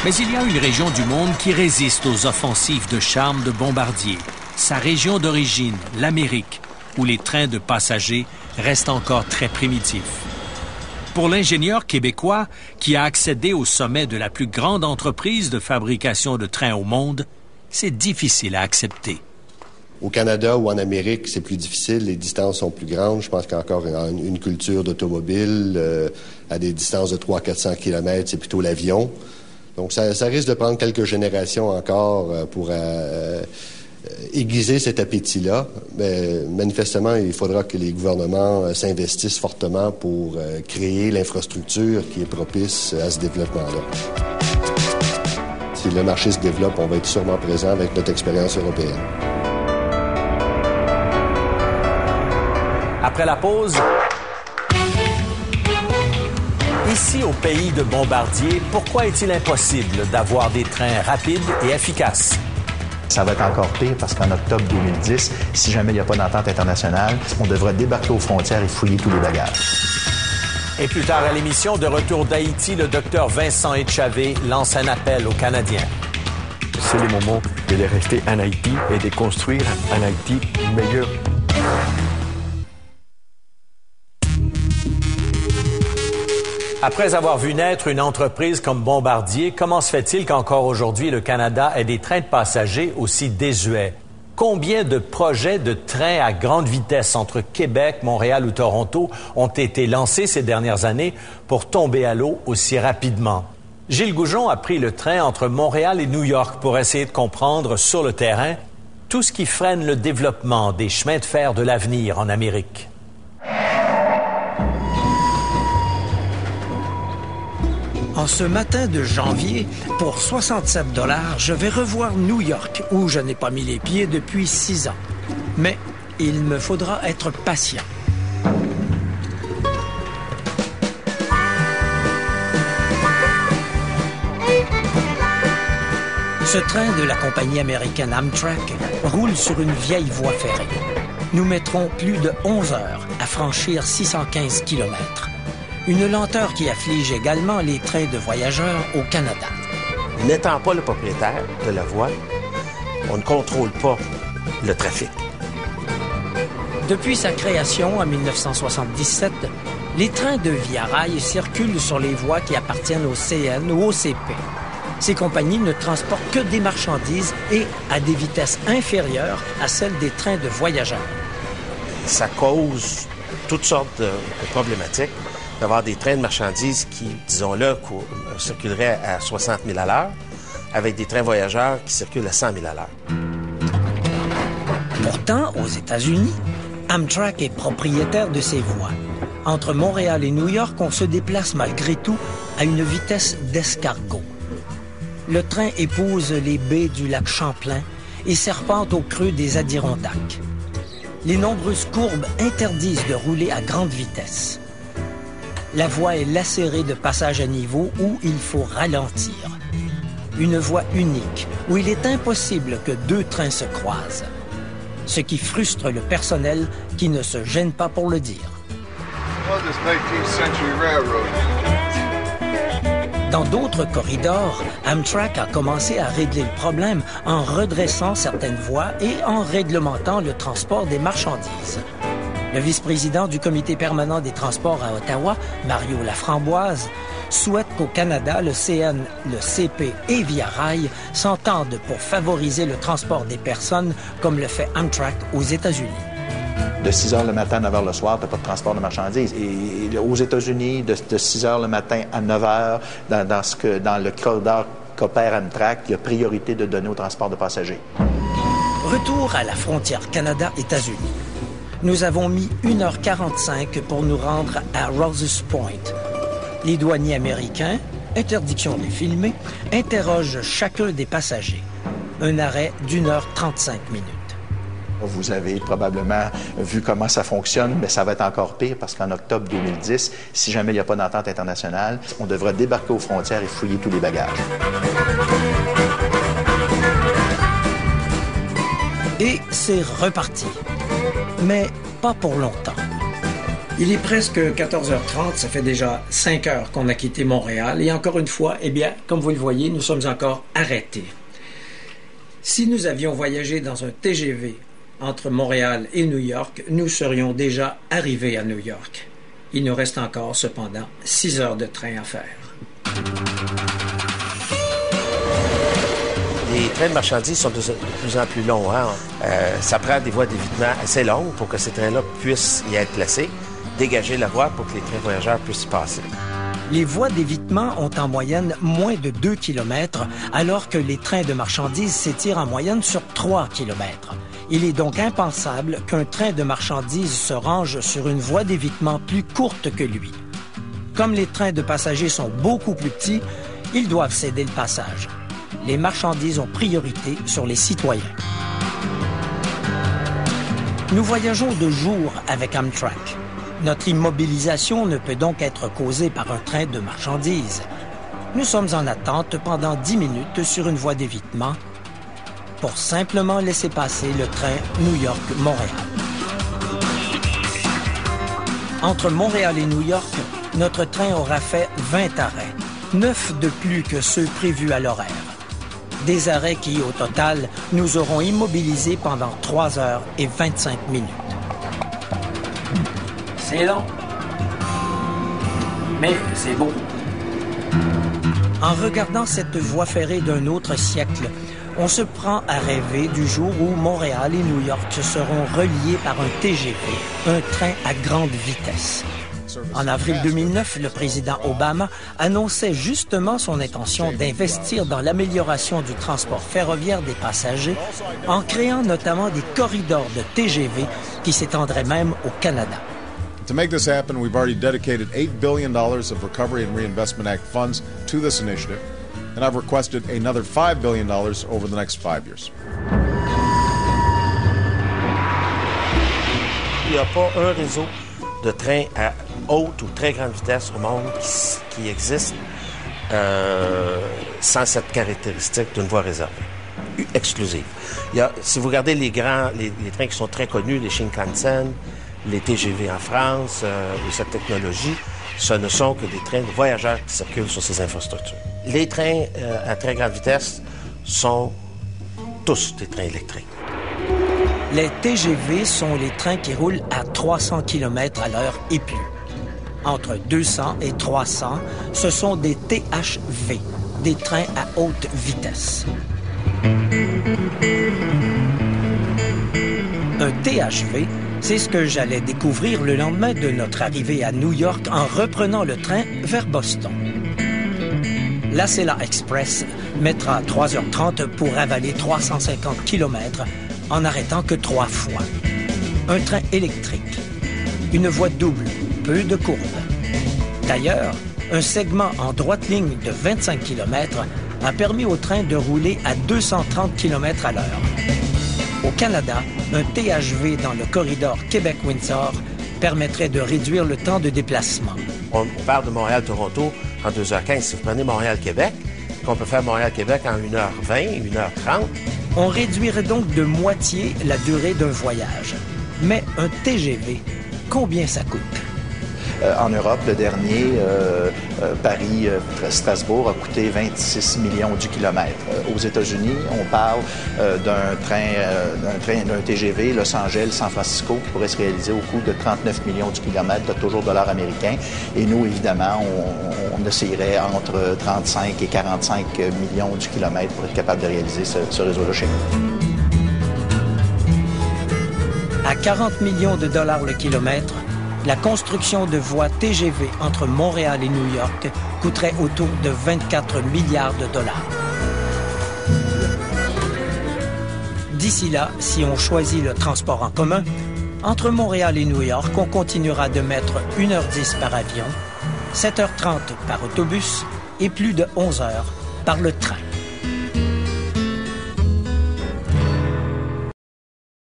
Mais il y a une région du monde qui résiste aux offensives de charme de Bombardier. Sa région d'origine, l'Amérique, où les trains de passagers restent encore très primitifs. Pour l'ingénieur québécois qui a accédé au sommet de la plus grande entreprise de fabrication de trains au monde, c'est difficile à accepter. Au Canada ou en Amérique, c'est plus difficile, les distances sont plus grandes. Je pense qu'il y a encore une culture d'automobile à des distances de 300-400 km, c'est plutôt l'avion. Donc ça risque de prendre quelques générations encore pour aiguiser cet appétit-là. Mais manifestement, il faudra que les gouvernements s'investissent fortement pour créer l'infrastructure qui est propice à ce développement-là. Si le marché se développe, on va être sûrement présent avec notre expérience européenne. Après la pause, ici au pays de Bombardier, pourquoi est-il impossible d'avoir des trains rapides et efficaces? Ça va être encore pire parce qu'en octobre 2010, si jamais il n'y a pas d'entente internationale, on devra débarquer aux frontières et fouiller tous les bagages. Et plus tard à l'émission, de retour d'Haïti, le docteur Vincent Etchavé lance un appel aux Canadiens. C'est le moment de rester en Haïti et de construire en Haïti meilleur. Après avoir vu naître une entreprise comme Bombardier, comment se fait-il qu'encore aujourd'hui, le Canada ait des trains de passagers aussi désuets? Combien de projets de trains à grande vitesse entre Québec, Montréal ou Toronto ont été lancés ces dernières années pour tomber à l'eau aussi rapidement? Gilles Goujon a pris le train entre Montréal et New York pour essayer de comprendre sur le terrain tout ce qui freine le développement des chemins de fer de l'avenir en Amérique. En ce matin de janvier, pour 67 $, je vais revoir New York, où je n'ai pas mis les pieds depuis 6 ans. Mais il me faudra être patient. Ce train de la compagnie américaine Amtrak roule sur une vieille voie ferrée. Nous mettrons plus de 11 heures à franchir 615 km. Une lenteur qui afflige également les trains de voyageurs au Canada. N'étant pas le propriétaire de la voie, on ne contrôle pas le trafic. Depuis sa création en 1977, les trains de Via Rail circulent sur les voies qui appartiennent au CN ou au CP. Ces compagnies ne transportent que des marchandises et à des vitesses inférieures à celles des trains de voyageurs. Ça cause toutes sortes de problématiques. D'avoir des trains de marchandises qui, disons-le, circuleraient à 60 000 à l'heure, avec des trains voyageurs qui circulent à 100 000 à l'heure. Pourtant, aux États-Unis, Amtrak est propriétaire de ces voies. Entre Montréal et New York, on se déplace malgré tout à une vitesse d'escargot. Le train épouse les baies du lac Champlain et serpente au creux des Adirondacks. Les nombreuses courbes interdisent de rouler à grande vitesse. La voie est lacérée de passages à niveau où il faut ralentir. Une voie unique où il est impossible que deux trains se croisent. Ce qui frustre le personnel qui ne se gêne pas pour le dire. Dans d'autres corridors, Amtrak a commencé à régler le problème en redressant certaines voies et en réglementant le transport des marchandises. Le vice-président du Comité permanent des transports à Ottawa, Mario Laframboise, souhaite qu'au Canada, le CN, le CP et Via Rail s'entendent pour favoriser le transport des personnes comme le fait Amtrak aux États-Unis. De 6 heures le matin à 9 heures le soir, tu n'as pas de transport de marchandises. Et aux États-Unis, de 6 heures le matin à 9 heures, dans le corridor qu'opère Amtrak, il y a priorité de donner au transport de passagers. Retour à la frontière Canada-États-Unis. Nous avons mis 1h45 pour nous rendre à Rouse's Point. Les douaniers américains, interdiction de filmer, interrogent chacun des passagers. Un arrêt d'1h35 minutes. Vous avez probablement vu comment ça fonctionne, mais ça va être encore pire parce qu'en octobre 2010, si jamais il n'y a pas d'entente internationale, on devra débarquer aux frontières et fouiller tous les bagages. Et c'est reparti. Mais pas pour longtemps. Il est presque 14h30, ça fait déjà 5 heures qu'on a quitté Montréal et encore une fois, eh bien, comme vous le voyez, nous sommes encore arrêtés. Si nous avions voyagé dans un TGV entre Montréal et New York, nous serions déjà arrivés à New York. Il nous reste encore, cependant, 6 heures de train à faire. Les trains de marchandises sont de plus en plus longs. Hein? Ça prend des voies d'évitement assez longues pour que ces trains-là puissent y être placés, dégager la voie pour que les trains voyageurs puissent y passer. Les voies d'évitement ont en moyenne moins de 2 km, alors que les trains de marchandises s'étirent en moyenne sur 3 km. Il est donc impensable qu'un train de marchandises se range sur une voie d'évitement plus courte que lui. Comme les trains de passagers sont beaucoup plus petits, ils doivent céder le passage. Les marchandises ont priorité sur les citoyens. Nous voyageons de jour avec Amtrak. Notre immobilisation ne peut donc être causée par un train de marchandises. Nous sommes en attente pendant 10 minutes sur une voie d'évitement pour simplement laisser passer le train New York-Montréal. Entre Montréal et New York, notre train aura fait 20 arrêts, 9 de plus que ceux prévus à l'horaire. Des arrêts qui, au total, nous auront immobilisés pendant 3 heures et 25 minutes. C'est long, mais c'est beau. En regardant cette voie ferrée d'un autre siècle, on se prend à rêver du jour où Montréal et New York seront reliés par un TGV, un train à grande vitesse. En avril 2009, le président Obama annonçait justement son intention d'investir dans l'amélioration du transport ferroviaire des passagers en créant notamment des corridors de TGV qui s'étendraient même au Canada. To make this happen, we've already dedicated $8 billion of Recovery and Reinvestment Act funds to this initiative, and I've requested another $5 billion over the next 5 years. Il n'y a pas un réseau de trains à haute ou très grande vitesse au monde qui existe sans cette caractéristique d'une voie réservée, exclusive. Si vous regardez les trains qui sont très connus, les Shinkansen, les TGV en France et cette technologie, ce ne sont que des trains de voyageurs qui circulent sur ces infrastructures. Les trains à très grande vitesse sont tous des trains électriques. Les TGV sont les trains qui roulent à 300 km à l'heure et plus. Entre 200 et 300, ce sont des THV, des trains à haute vitesse. Un THV, c'est ce que j'allais découvrir le lendemain de notre arrivée à New York en reprenant le train vers Boston. L'Acela Express mettra 3h30 pour avaler 350 km en n'arrêtant que 3 fois. Un train électrique, une voie double, peu de courbes. D'ailleurs, un segment en droite ligne de 25 km a permis au train de rouler à 230 km à l'heure. Au Canada, un THV dans le corridor Québec-Windsor permettrait de réduire le temps de déplacement. On part de Montréal-Toronto en 2h15. Si vous prenez Montréal-Québec, on peut faire Montréal-Québec en 1h20, 1h30. On réduirait donc de moitié la durée d'un voyage. Mais un TGV, combien ça coûte? En Europe, le dernier, Paris-Strasbourg, a coûté 26 millions du kilomètre. Aux États-Unis, on parle d'un TGV Los Angeles-San Francisco qui pourrait se réaliser au coût de 39 millions du kilomètre, toujours dollars américains. Et nous, évidemment, on essayerait entre 35 et 45 millions du kilomètre pour être capable de réaliser ce réseau-là chez nous. À 40 millions de dollars le kilomètre, la construction de voies TGV entre Montréal et New York coûterait autour de 24 milliards de dollars. D'ici là, si on choisit le transport en commun, entre Montréal et New York, on continuera de mettre 1h10 par avion, 7h30 par autobus et plus de 11 heures par le train.